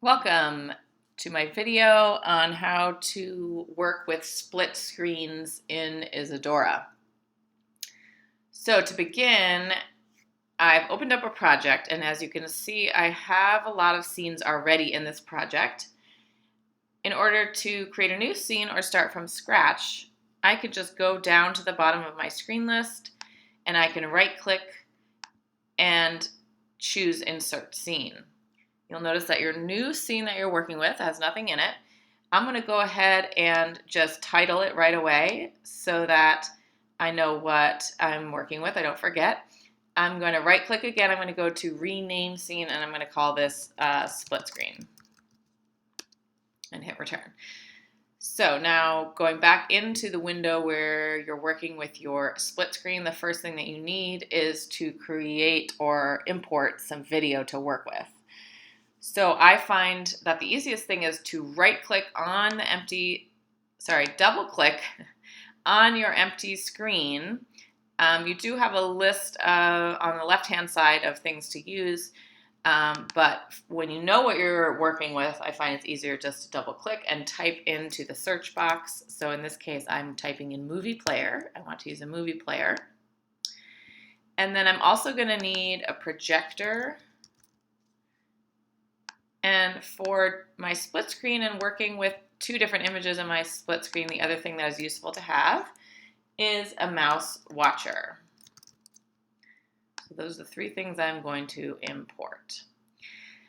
Welcome to my video on how to work with split screens in Isadora. So to begin, I've opened up a project, and as you can see, I have a lot of scenes already in this project. In order to create a new scene or start from scratch, I could just go down to the bottom of my screen list and I can right-click and choose Insert Scene. You'll notice that your new scene that you're working with has nothing in it. I'm going to go ahead and just title it right away so that I know what I'm working with. I don't forget. I'm going to right click again. I'm going to go to rename scene and I'm going to call this split screen and hit return. So now going back into the window where you're working with your split screen, the first thing that you need is to create or import some video to work with. So I find that the easiest thing is to right-click on the double-click on your empty screen. You do have a list on the left-hand side of things to use, but when you know what you're working with, I find it's easier just to double-click and type into the search box. So in this case, I'm typing in movie player. I want to use a movie player. And then I'm also going to need a projector. And for my split screen and working with two different images in my split screen, the other thing that is useful to have is a mouse watcher. So those are the three things I'm going to import.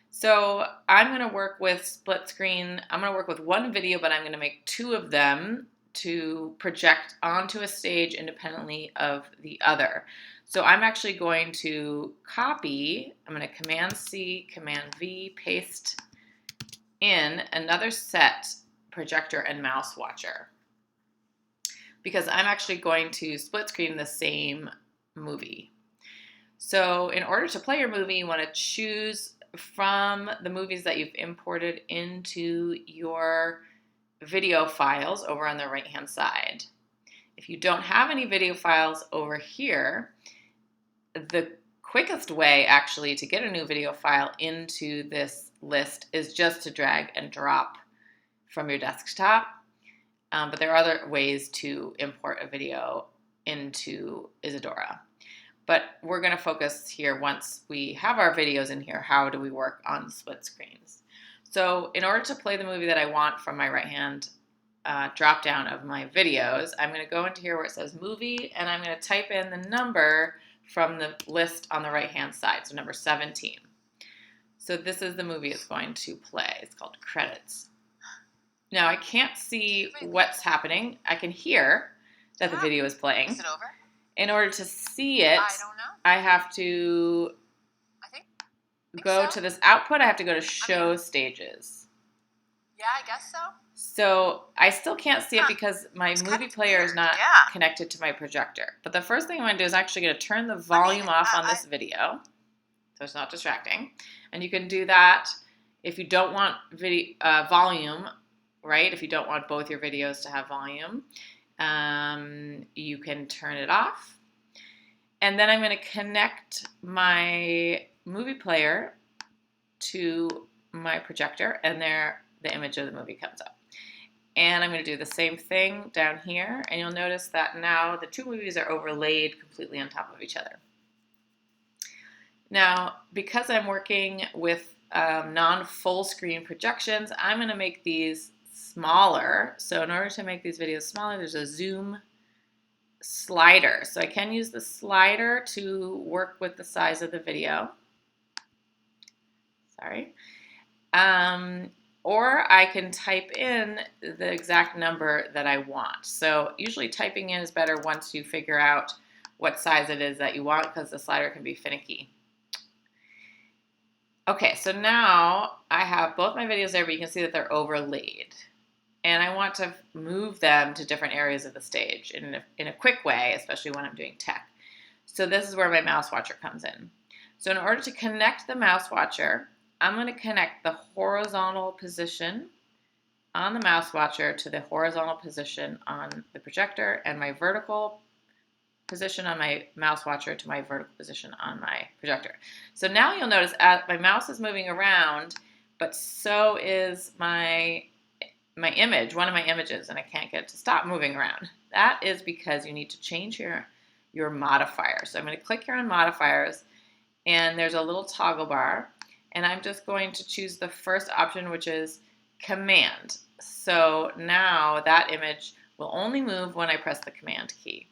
So I'm going to work with split screen. I'm going to work with one video, but I'm going to make two of them to project onto a stage independently of the other. So I'm actually going to copy, I'm going to Command-C, Command-V, paste in another set projector and mouse watcher because I'm actually going to split screen the same movie. So in order to play your movie, you want to choose from the movies that you've imported into your video files over on the right-hand side. If you don't have any video files over here, the quickest way actually to get a new video file into this list is just to drag and drop from your desktop. But there are other ways to import a video into Isadora. But we're going to focus here once we have our videos in here, how do we work on split screens? So in order to play the movie that I want from my right-hand drop down of my videos, I'm going to go into here where it says movie, and I'm going to type in the number from the list on the right-hand side, so number 17. So this is the movie it's going to play. It's called Credits. Now I can't see what's happening. I can hear that the video is playing. Is it over? In order to see it, I don't know. I have to go to this output. I have to go to show stages. Yeah, I guess so. So I still can't see it because my movie player is not connected to my projector. But the first thing I'm going to do is actually going to turn the volume off on this video so it's not distracting. And you can do that if you don't want volume, right? If you don't want both your videos to have volume, you can turn it off. And then I'm going to connect my movie player to my projector, and there the image of the movie comes up. And I'm going to do the same thing down here, and you'll notice that now the two movies are overlaid completely on top of each other. Now, because I'm working with non-full screen projections, I'm going to make these smaller. So in order to make these videos smaller, there's a zoom slider. So I can use the slider to work with the size of the video. Sorry. Or I can type in the exact number that I want. So usually typing in is better once you figure out what size it is that you want because the slider can be finicky. Okay, so now I have both my videos there, but you can see that they're overlaid. And I want to move them to different areas of the stage in a quick way, especially when I'm doing tech. So this is where my mouse watcher comes in. So in order to connect the mouse watcher, I'm going to connect the horizontal position on the mouse watcher to the horizontal position on the projector and my vertical position on my mouse watcher to my vertical position on my projector. So now you'll notice my mouse is moving around, but so is my image, one of my images, and I can't get it to stop moving around. That is because you need to change your modifier. So I'm going to click here on modifiers, and there's a little toggle bar, and I'm just going to choose the first option, which is command. So now that image will only move when I press the command key.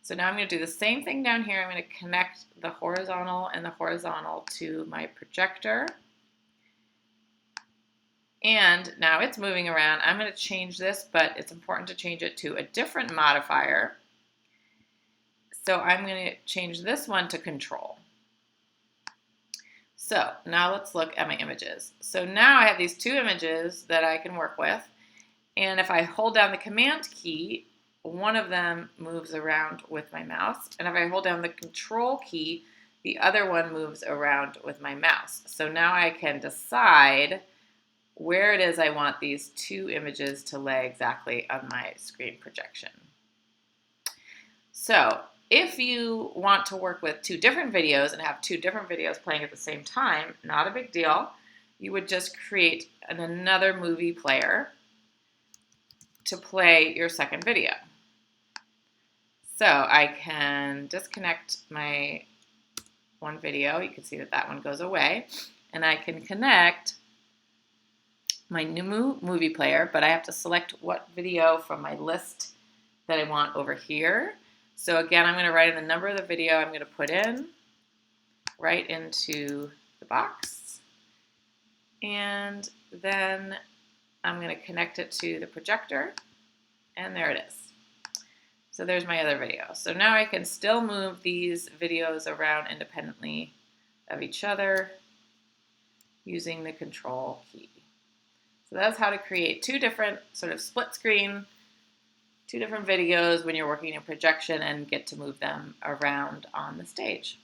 So now I'm going to do the same thing down here. I'm going to connect the horizontal and the horizontal to my projector. And now it's moving around. I'm going to change this, but it's important to change it to a different modifier. So I'm going to change this one to control. So now let's look at my images. So now I have these two images that I can work with. And if I hold down the command key, one of them moves around with my mouse. And if I hold down the control key, the other one moves around with my mouse. So now I can decide where it is I want these two images to lay exactly on my screen projection. So if you want to work with two different videos and have two different videos playing at the same time, not a big deal. You would just create another movie player to play your second video. So I can disconnect my one video. You can see that that one goes away. And I can connect my new movie player, but I have to select what video from my list that I want over here. So again, I'm going to write in the number of the video I'm going to put in right into the box. And then I'm going to connect it to the projector. And there it is. So there's my other video. So now I can still move these videos around independently of each other using the control key. So that's how to create two different sort of split screen, two different videos when you're working in projection and get to move them around on the stage.